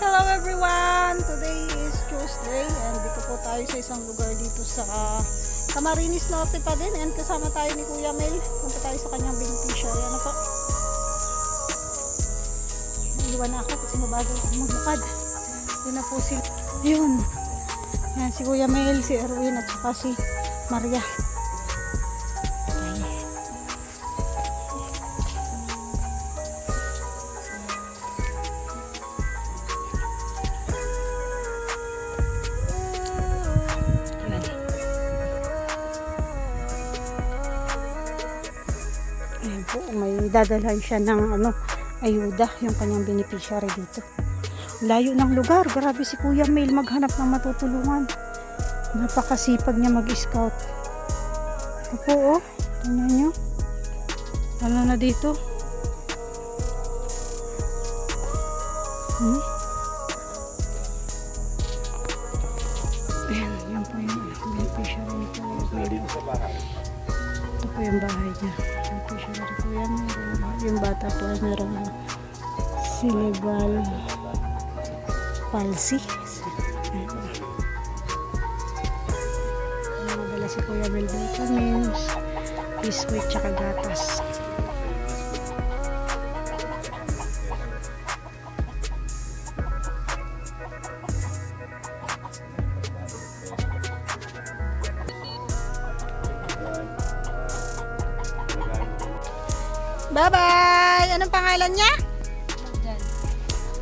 Hello everyone! Today is Tuesday and dito po tayo sa isang lugar dito sa Camarines Norte pa din and kasama tayo ni Kuya Mel. Punta tayo sa kanyang beneficiary. Ano po? Iwan ako kasi mabagal ako maglakad. Yun na po sila. Yun. Yan, si Kuya Mel, si Erwin at saka si Maria. Ayan po, may dadalhan siya ng ayuda, yung kanyang beneficiary dito. Layo ng lugar, grabe si Kuya Mel maghanap ng matutulungan. Napakasipag niya mag-scout. Ito po oh, tingnan nyo. Ano na dito? Ayan, yan po yung beneficiary ni Kuya Mel. Ito po yung bahay niya. Beneficiary po yan. Yung bata po ay meron cerebral palsy. Nadala si Kuya Mel vitamins, biscuit, tsaka gatas. Bye-bye! Anong pangalan niya?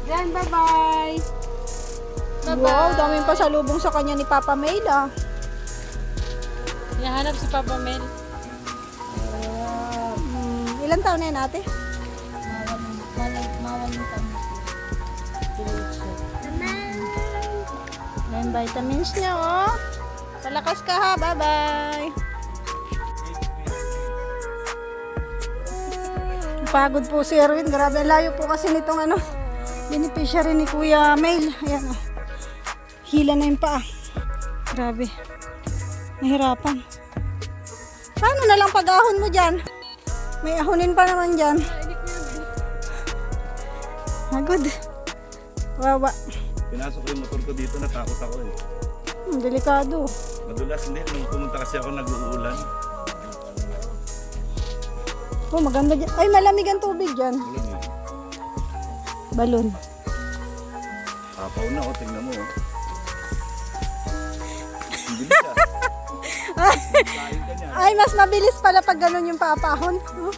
Yan, bye-bye. Wow, daming pasalubong sa kanya ni Papa Mel ah. Hinahanap si Papa Mel. Ilan taon na yan ate? Mawalan kami. May vitamins niya oh. Palakas ka ha, bye-bye! Pagod po si Erwin, grabe layo po kasi nitong beneficiary ni Kuya Mel. Ayan oh. Hila na yung paa. Grabe. Nahirapan. Paano na lang pag-ahon mo dyan? May ahonin pa naman dyan. Pagod. Wawa. Pinasok ko yung motor ko dito, natakot ako eh. Delikado. Madulas hindi, nung pumunta kasi ako nag-uulan. Oh, maganda dyan. Ay, malamig ang tubig dyan. Ulan eh. Balon. Kapaw na ako, tingnan mo. Ang bilis ah. Kain ka niya. Ay, mas mabilis pala pag ganun yung paapahon. Oh.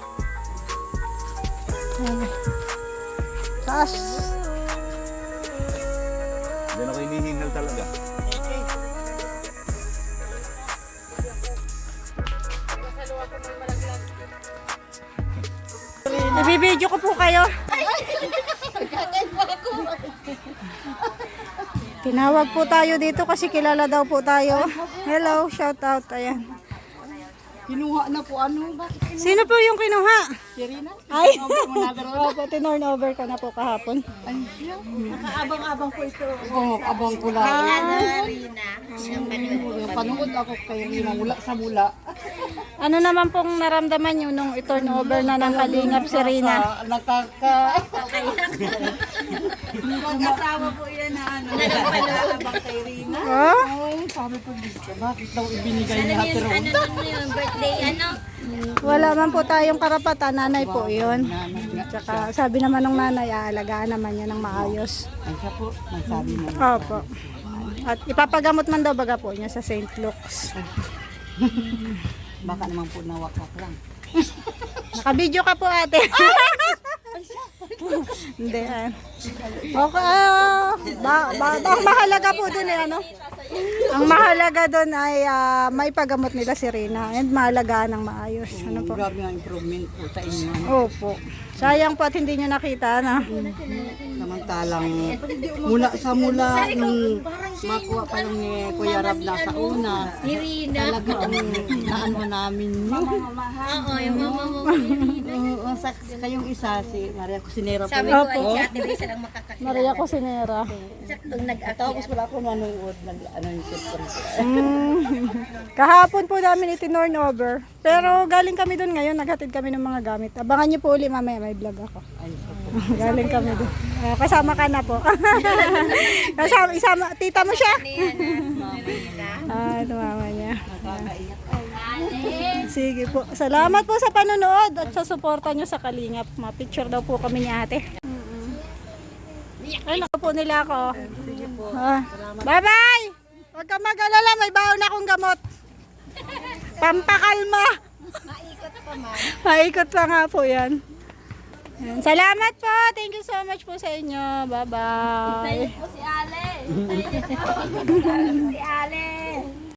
Taas. Diyan ako hinihingal talaga. Nabibidyo ko po kayo. Tinawag po tayo dito kasi kilala daw po tayo. Hello, shout out. Ayan. Kinuha na po bakit? Sino po yung kinuha? Si Rina? Ay, opo, tinorn over ko na po kahapon. Ay, siya. Nakaabang-abang po ito. Oo, abang ko lang. Panood ako kay Rina, mula sa mula. Ano naman pong naramdaman nyo nung i-turn over na ng kalingap si Rina? Mag-asawa po yan na nagpanood kay Rina. Oh? Ay, sabi ko dito, bakit daw ibinigay ni Ate Ronda? Wala man po tayong karapatan, nanay po yun. Tsaka sabi naman ng nanay, aalagaan naman niya ng maayos. Ay, siya po, nagsabi mo. Opo. At ipapagamot man daw baga po niya sa St. Luke's. Baka naman po nawak-wak lang. Nakabidyo ka po ate. Hindi. Okay. Ang mahalaga po dun ang mahalaga dun ay may pagamot nila si Rina and mahalagaan ng maayos. Ano po? Grabe ang improvement po sa inyo. Opo. Sayang po at hindi nyo nakita na. Samantalang mula nung makuha pa lang ni Kuya Rab na sa una, talagang naano namin yun. Oo, yung mama mo Rina. Sa kayong isa, si Maria Cusinera po. Sabi ko ay si Ate Risa lang makakakilala. Maria Cusinera. Saktong nag-akyat. Tapos wala ko nanonood, ano yung cellphone ko. Kahapon po namin itinorn over. Pero galing kami doon ngayon, naghatid kami ng mga gamit. Abangan nyo po uli mamaya, may vlog ako. Ay, so po. Galing kami doon. Kasama ka na po. Isama, tita mo siya? Tumama niya. Sige po. Salamat po sa panonood at sa suporta nyo sa Kalingap. Ma-picture daw po kami ni ate. Ay, po nila ako. Sige po. Bye-bye! Huwag ka mag-alala, may baon akong gamot. Pampakalma. Maikot pa nga po yan. Yan. Salamat po. Thank you so much po sa inyo. Bye-bye. Si Ale. Si Ale.